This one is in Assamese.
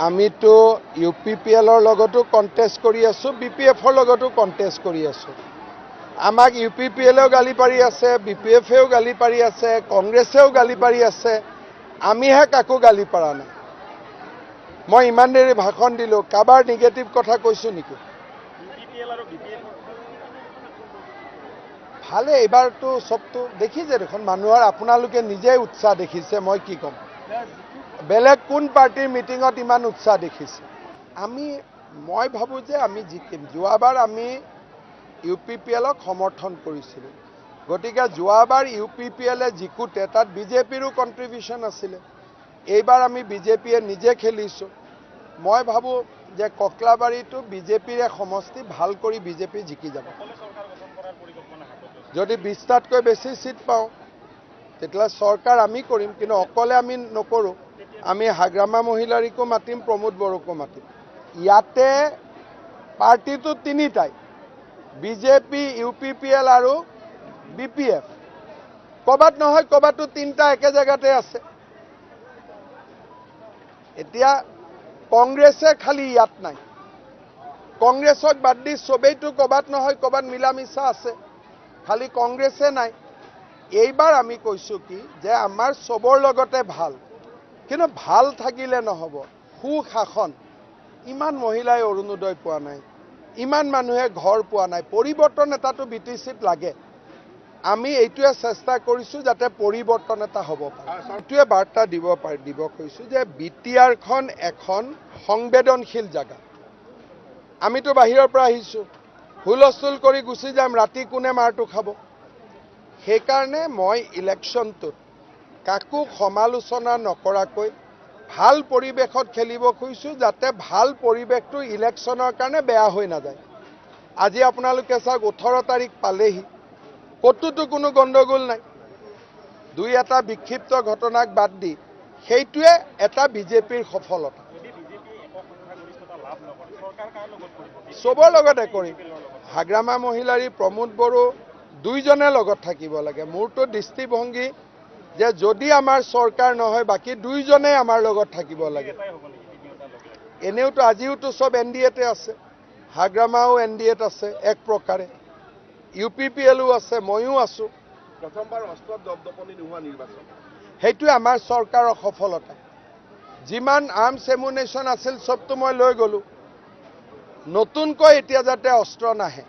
আমিতো UPPLৰ লগতো কণ্টেষ্ট কৰি আছোঁ, BPFৰ লগতো কণ্টেষ্ট কৰি আছোঁ। আমাক UPPLেও গালি পাৰি আছে, BPFেও গালি পাৰি আছে, কংগ্ৰেছেও গালি পাৰি আছে। আমিহে কাকো গালি পাৰা নাই। মই ইমান দেৰি ভাষণ দিলোঁ, কাৰোবাৰ নিগেটিভ কথা কৈছোঁ নেকি? ভালে, এইবাৰতো চবটো দেখিছে দেখোন মানুহৰ, আপোনালোকে নিজেই উৎসাহ দেখিছে, মই কি ক'ম। বেলেগ কোন পাৰ্টিৰ মিটিঙত ইমান উৎসাহ দেখিছে? মই ভাবোঁ যে আমি জিকিম। যোৱাবাৰ আমি UPPLক সমৰ্থন কৰিছিলোঁ, গতিকে যোৱাবাৰ UPPLে জিকোতে তাত BJPৰো কণ্ট্ৰিবিউশ্যন আছিলে। এইবাৰ আমি BJPয়ে নিজে খেলিছোঁ। মই ভাবোঁ যে ককলাবাৰীটো BJPৰে সমষ্টি, ভাল কৰি BJP জিকি যাব। যদি 20টাতকৈ বেছি চিট পাওঁ তেতিয়াহ'লে চৰকাৰ আমি কৰিম, কিন্তু অকলে আমি নকৰোঁ। আমি হাগ্ৰামা মহিলাৰীকো মাতিম, প্ৰমোদ বড়োকো মাতিম। ইয়াতে পাৰ্টিটো তিনিটাই, BJP, UPPL আৰু BPF। ক'ৰবাত নহয় ক'ৰবাতো তিনিটা একে জেগাতে আছে। এতিয়া কংগ্ৰেছে খালি ইয়াত নাই। কংগ্ৰেছক বাদ দি চবেইতো ক'ৰবাত নহয় ক'ৰবাত মিলা মিছা আছে, খালি কংগ্ৰেছে নাই। এইবাৰ আমি কৈছোঁ কি যে আমাৰ চবৰ লগতে ভাল, কিন্তু ভাল থাকিলে নহ'ব। সুশাসন, ইমান মহিলাই অৰুণোদয় পোৱা নাই, ইমান মানুহে ঘৰ পোৱা নাই, পৰিৱৰ্তন এটাতো BTCত লাগে। আমি এইটোৱে চেষ্টা কৰিছোঁ যাতে পৰিৱৰ্তন এটা হ'ব পাৰে। এইটোৱে বাৰ্তা দিব কৈছোঁ যে BTRখন এখন সংবেদনশীল জেগা। আমিতো বাহিৰৰ পৰা আহিছোঁ, হুলস্থুল কৰি গুচি যাম, ৰাতি কোনে মাৰটো খাব। সেইকাৰণে মই ইলেকশ্যনটোত কাকো সমালোচনা নকৰাকৈ ভাল পৰিৱেশত খেলিব খুজিছোঁ, যাতে ভাল পৰিৱেশটো ইলেকশ্যনৰ কাৰণে বেয়া হৈ নাযায়। আজি আপোনালোকে চাওক 18 তাৰিখ পালেহি, ক'তোতো কোনো গণ্ডগোল নাই। দুই এটা বিক্ষিপ্ত ঘটনাক বাদ দি সেইটোৱে এটা BJPৰ সফলতা। চবৰ লগতে কৰিম। হাগ্ৰামা মহিলাৰী, প্ৰমোদ বড়ো দুইজনে লগত থাকিব লাগে। মোৰতো দৃষ্টিভংগী যে যদি আমাৰ চৰকাৰ নহয় বাকী দুইজনে আমাৰ লগত থাকিব লাগে। এনেওতো আজিওতো চব NDAতে আছে, হাগ্ৰামাও NDAত আছে এক প্ৰকাৰে, UPPLও আছে, ময়ো আছোঁ। প্ৰথমবাৰ অস্ত্ৰত দপদপনি নোহোৱা নিৰ্বাচন, সেইটোৱে আমাৰ চৰকাৰৰ সফলতা। যিমান আৰ্মছ এমুনেশ্যন আছিল চবটো মই লৈ গ'লোঁ। নতুনকৈ এতিয়া যাতে অস্ত্ৰ নাহে,